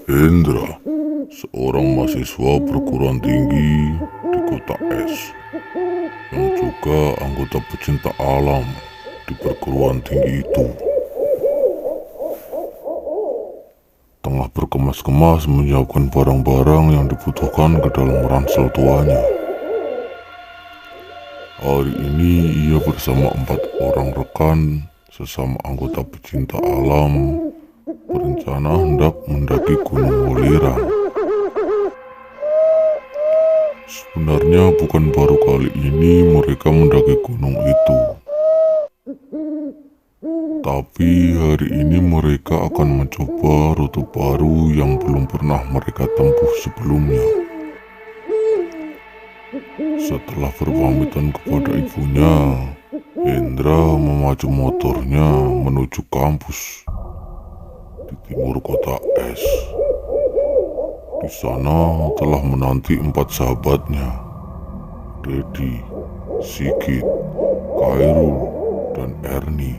Hendra, seorang mahasiswa perguruan tinggi di kota es, yang juga anggota pecinta alam di perguruan tinggi itu, tengah berkemas-kemas menyiapkan barang-barang yang dibutuhkan ke dalam ransel tuanya. Hari ini ia bersama 4 orang rekan sesama anggota pecinta alam berencana hendak mendaki Gunung Welirang. Sebenarnya bukan baru kali ini mereka mendaki gunung itu, tapi hari ini mereka akan mencoba rute baru yang belum pernah mereka tempuh sebelumnya. Setelah berpamitan kepada ibunya, Hendra memacu motornya menuju kampus di timur kota es. Di sana telah menanti 4 sahabatnya, Dedi, Sigit, Khairul, dan Erni.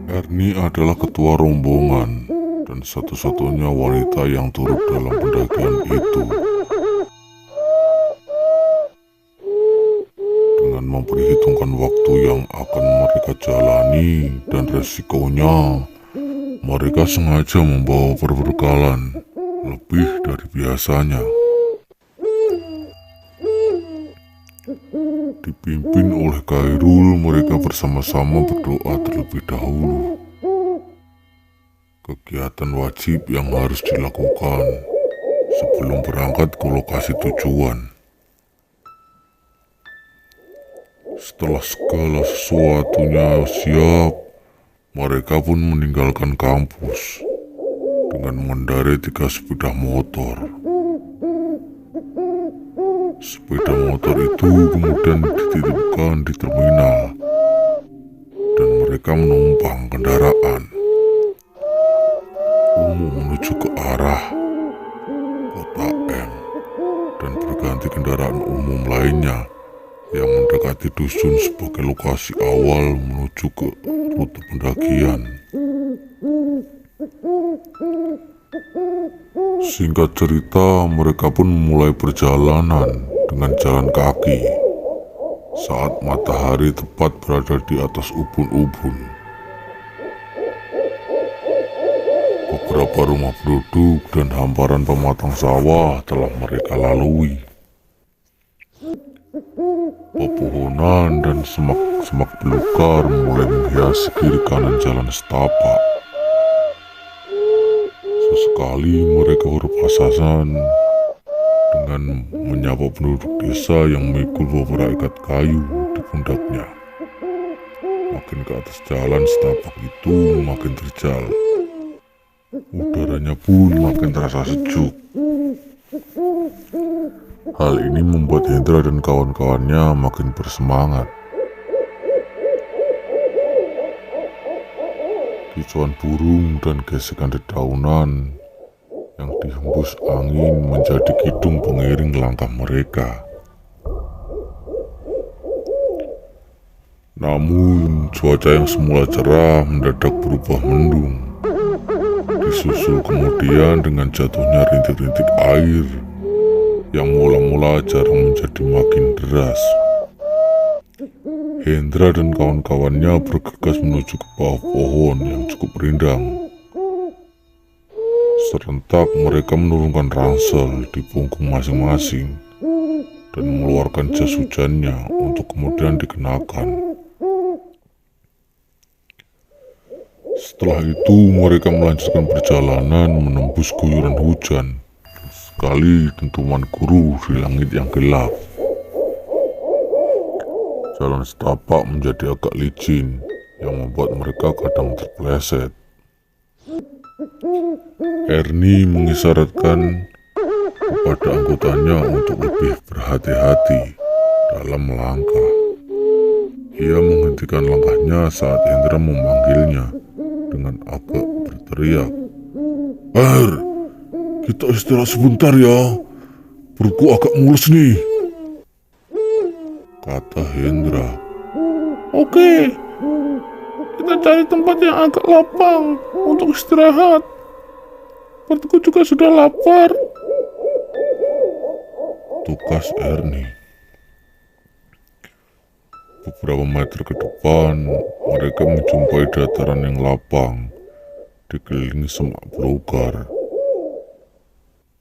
Erni adalah ketua rombongan dan satu-satunya wanita yang turut dalam pendakian itu. Dengan memperhitungkan waktu yang akan mereka jalani dan resikonya, mereka sengaja membawa perbekalan lebih dari biasanya. Dipimpin oleh Khairul, mereka bersama-sama berdoa terlebih dahulu. Kegiatan wajib yang harus dilakukan sebelum berangkat ke lokasi tujuan. Setelah segala sesuatunya siap, mereka pun meninggalkan kampus dengan mengendarai 3 sepeda motor. Sepeda motor itu kemudian dititipkan di terminal dan mereka menumpang kendaraan umum menuju ke arah kota M dan berganti kendaraan umum lainnya yang mendekati dusun sebagai lokasi awal menuju ke rute pendakian. Singkat cerita, mereka pun memulai perjalanan dengan jalan kaki saat matahari tepat berada di atas ubun-ubun. Beberapa rumah penduduk dan hamparan pematang sawah telah mereka lalui. Pepohonan dan semak-semak belukar mulai menghiasi kiri kanan jalan setapak. Sesekali mereka berpapasan dengan menyapa penduduk desa yang memikul beberapa ikat kayu di pundaknya. Makin ke atas jalan setapak itu makin terjal. Udaranya pun makin terasa sejuk. Hal ini membuat Hendra dan kawan-kawannya makin bersemangat. Kicauan burung dan gesekan dedaunan yang dihembus angin menjadi kidung pengiring langkah mereka. Namun cuaca yang semula cerah mendadak berubah mendung, disusul kemudian dengan jatuhnya rintik-rintik air yang mula-mula jarang menjadi makin deras. Hendra dan kawan-kawannya bergegas menuju ke bawah pohon yang cukup rindang. Serentak mereka menurunkan ransel di punggung masing-masing dan mengeluarkan jas hujannya untuk kemudian dikenakan. Setelah itu mereka melanjutkan perjalanan menembus guyuran hujan dan sekali dentuman guru di langit yang gelap. Jalan setapak menjadi agak licin yang membuat mereka kadang terpeleset. Erni mengisyaratkan kepada anggotanya untuk lebih berhati-hati dalam melangkah. Ia menghentikan langkahnya saat Hendra memanggilnya dengan agak berteriak, kita istirahat sebentar ya, perutku agak mulus nih," kata Hendra. Oke, kita cari tempat yang agak lapang untuk istirahat. Perutku juga sudah lapar. Tukas Ernie. Beberapa meter ke depan, mereka menjumpai dataran yang lapang, dikelilingi semak belukar.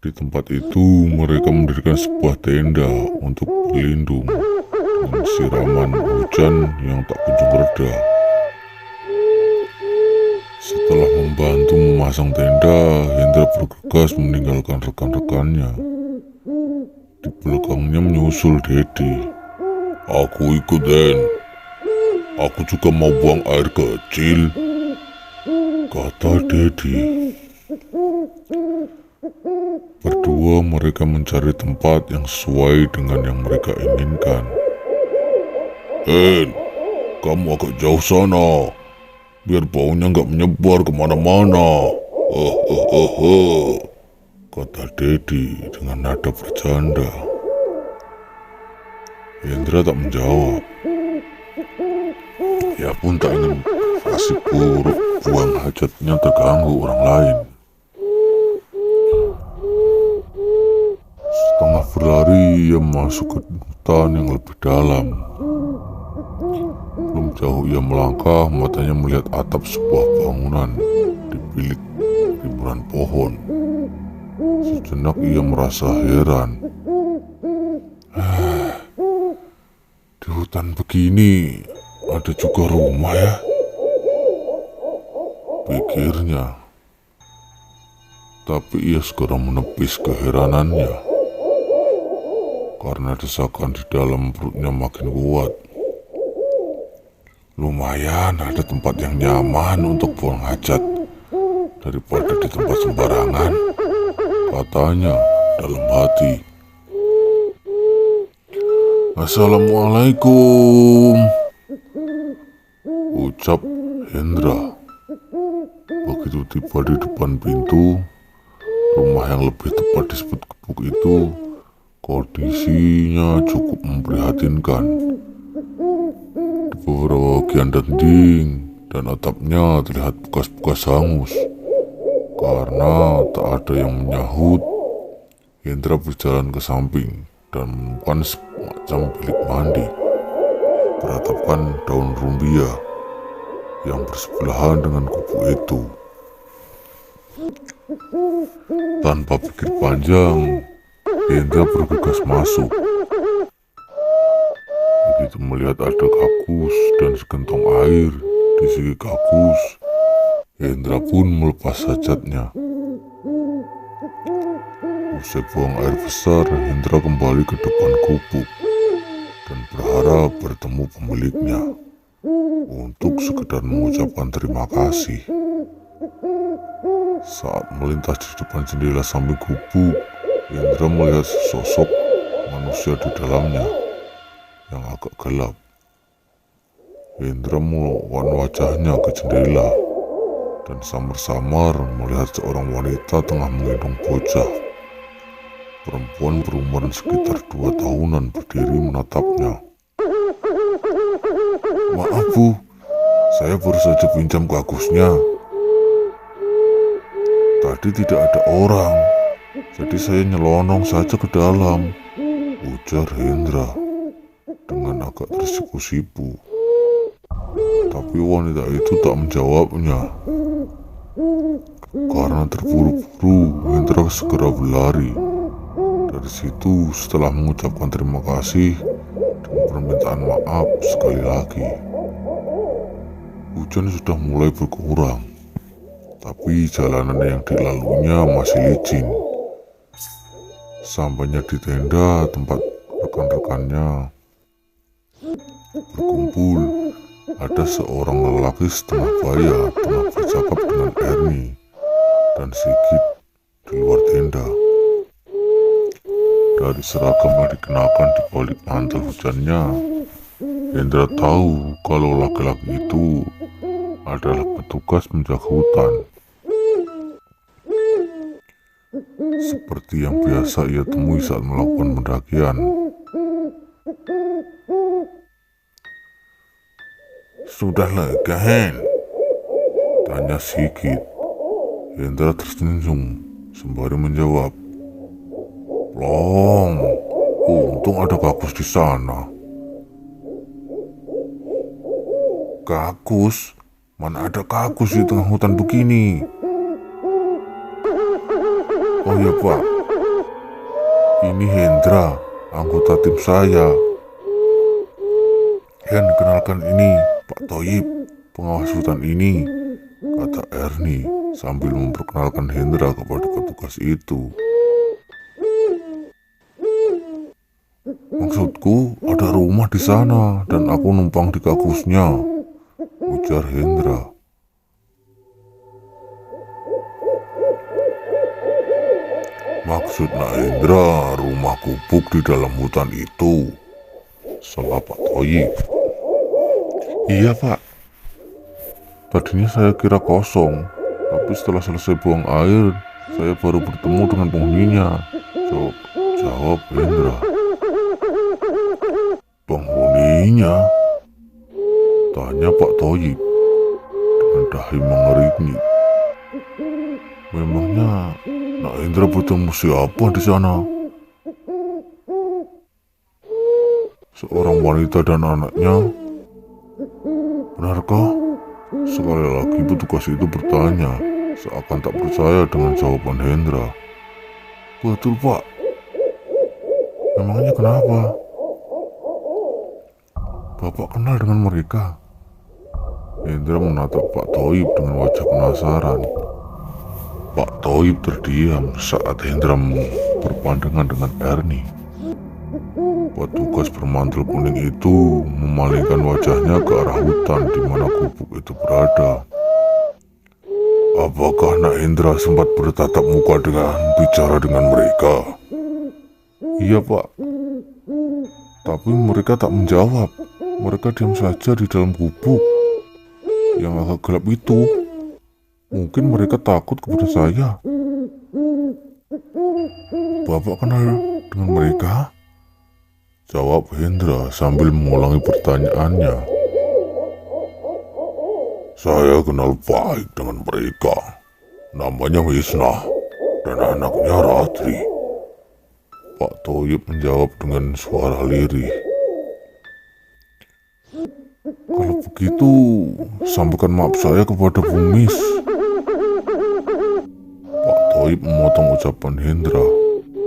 Di tempat itu, mereka mendirikan sebuah tenda untuk berlindung dengan siraman hujan yang tak kunjung reda. Setelah membantu memasang tenda, Hendra bergegas meninggalkan rekan-rekannya. Di belakangnya menyusul Dedi. Aku ikut, Den. Aku juga mau buang air kecil, kata Dedi. Berdua mereka mencari tempat yang sesuai dengan yang mereka inginkan. Den, kamu agak jauh sana, biar baunya nggak menyebar kemana-mana. Kata Dedi dengan nada bercanda. Hendra tak menjawab. Ia pun tak ingin fasik buruk buang hajatnya terganggu orang lain. Setengah berlari ia masuk ke hutan yang lebih dalam. Belum jauh ia melangkah, matanya melihat atap sebuah bangunan di bilik ribuan pohon. Sejenak ia merasa heran. Di hutan begini ada juga rumah ya, pikirnya. Tapi ia segera menepis keheranannya karena desakan di dalam perutnya makin kuat. Lumayan ada tempat yang nyaman untuk buang hajat daripada di tempat sembarangan, katanya dalam hati. Assalamualaikum, ucap Hendra. Begitu tiba di depan pintu rumah yang lebih tepat disebut gubuk itu, kondisinya cukup memprihatinkan. Di beberapa bagian dinding dan atapnya terlihat bekas-bekas hangus. Karena tak ada yang menyahut, Hendra berjalan ke samping dan menemukan semacam bilik mandi beratapkan daun rumbia yang bersebelahan dengan gubuk itu. Tanpa pikir panjang, Hendra bergegas masuk. Begitu melihat ada kakus dan segentong air di segi kakus, Hendra pun melepas hajatnya. Usai buang air besar, Hendra kembali ke depan gubuk dan berharap bertemu pemiliknya untuk sekedar mengucapkan terima kasih. Saat melintas di depan jendela samping gubuk, Hendra melihat sosok manusia di dalamnya yang agak gelap. Hendra melawat wajahnya ke jendela dan samar-samar melihat seorang wanita tengah menggendong bocah. Perempuan berumur sekitar 2 tahunan berdiri menatapnya. Maaf Bu, saya baru saja pinjam kakusnya. Tadi tidak ada orang, jadi saya nyelonong saja ke dalam, ujar Hendra dengan agak tersipu-sipu. Tapi wanita itu tak menjawabnya. Karena terburu-buru, Hendra segera berlari. Dari situ, setelah mengucapkan terima kasih dan permintaan maaf sekali lagi, hujan sudah mulai berkurang, tapi jalanan yang dilaluinya masih licin. Sampainya di tenda tempat rekan-rekannya berkumpul, ada seorang lelaki setengah baya tengah bercakap dengan Ernie dan Sigit di luar tenda. Dari seragam yang dikenakan di balik mantel hujannya, Hendra tahu kalau laki-laki itu adalah petugas penjaga hutan. Seperti yang biasa ia temui saat melakukan pendakian. Sudah lega, Hen? Tanya Sigit. Hendra tersenyum sembari menjawab, "Long, untung ada kakus di sana." "Kakus? Mana ada kakus di tengah hutan begini?" "Oh ya Pak, ini Hendra, anggota tim saya. Kenalkan ini Pak Toyib, pengawas hutan ini," kata Ernie sambil memperkenalkan Hendra kepada petugas itu. "Maksudku ada rumah di sana dan aku numpang di kakusnya," ujar Hendra. "Maksud Nak Hendra rumah gubuk di dalam hutan itu," sela Pak Toyib. "Iya Pak, tadinya saya kira kosong, tapi setelah selesai buang air, saya baru bertemu dengan penghuninya," jawab Hendra. "Penghuninya?" tanya Pak Toyib dengan dahi mengernyit. "Memangnya Nak Hendra bertemu siapa di sana?" "Seorang wanita dan anaknya." "Benarkah?" Sekali lagi petugas itu bertanya, seakan tak percaya dengan jawaban Hendra. "Betul Pak." "Memangnya kenapa? Bapak kenal dengan mereka?" Hendra menatap Pak Toyib dengan wajah penasaran. Pak Toyib terdiam saat Hendra berpandangan dengan Ernie. Petugas bermantel kuning itu memalingkan wajahnya ke arah hutan di mana gubuk itu berada. "Apakah Nak Hendra sempat bertatap muka dengan bicara dengan mereka?" "Iya Pak, tapi mereka tak menjawab. Mereka diam saja di dalam gubuk yang agak gelap itu. Mungkin mereka takut kepada saya." "Bapak kenal dengan mereka?" jawab Hendra sambil mengulangi pertanyaannya. "Saya kenal baik dengan mereka. Namanya Wisnah dan anaknya Ratri," Pak Toyib menjawab dengan suara lirih. "Kalau begitu, sampaikan maaf saya kepada Bumis." Pak Toyib memotong ucapan Hendra.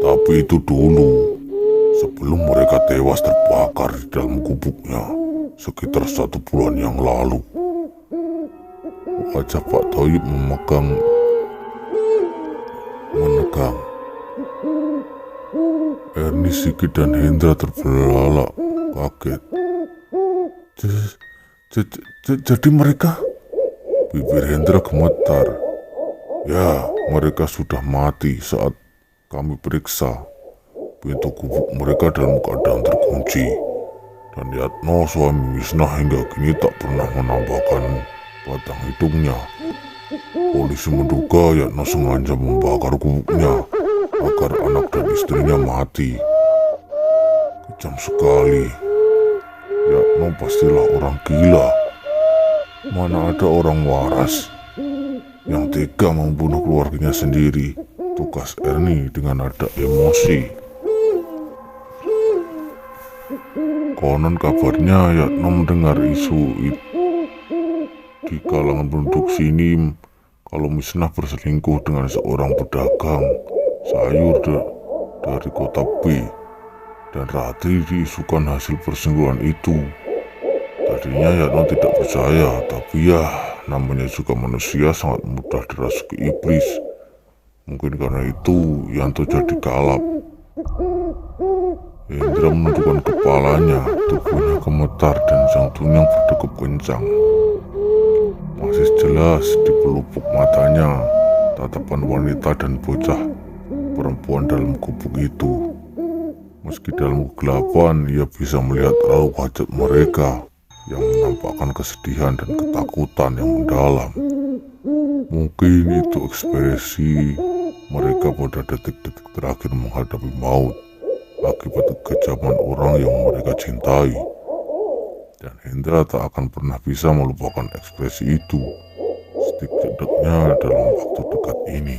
"Tapi itu dulu, sebelum mereka tewas terbakar di dalam gubuknya sekitar 1 bulan yang lalu." Wajah Pak Toyib menegang. Ernie, Siki, dan Hendra terbelalak kaget. Jadi mereka?" Bibir Hendra gemetar. "Ya, mereka sudah mati saat kami periksa. Pintu gubuk mereka dalam keadaan terkunci. Dan Yatno, suami Wisnah, hingga kini tak pernah menambahkan batang hidungnya. Polisi menduga Yatno sengaja membakar gubuknya agar anak dan istrinya mati. Kejam sekali. Yatno pastilah orang gila. Mana ada orang waras yang tega membunuh keluarganya sendiri," tugas Ernie dengan nada emosi. "Konon kabarnya Yatno mendengar isu di kalangan penduduk sini kalau Wisnah berselingkuh dengan seorang pedagang sayur dari kota B, dan Ratri diisukan hasil perselingkuhan itu. Tadinya Yatno tidak percaya, tapi ya namanya juga manusia sangat mudah dirasuki iblis. Mungkin karena itu Yanto jadi kalap." Hendra menundukkan kepalanya, tubuhnya gemetar dan jantungnya berdegup kencang. Masih jelas di pelupuk matanya tatapan wanita dan bocah perempuan dalam gubuk itu. Meski dalam kegelapan ia bisa melihat raut wajah mereka yang menampakkan kesedihan dan ketakutan yang mendalam. Mungkin itu ekspresi mereka pada detik-detik terakhir menghadapi maut akibat kekejaman orang yang mereka cintai. Dan Hendra tak akan pernah bisa melupakan ekspresi itu setidaknya dalam waktu dekat ini.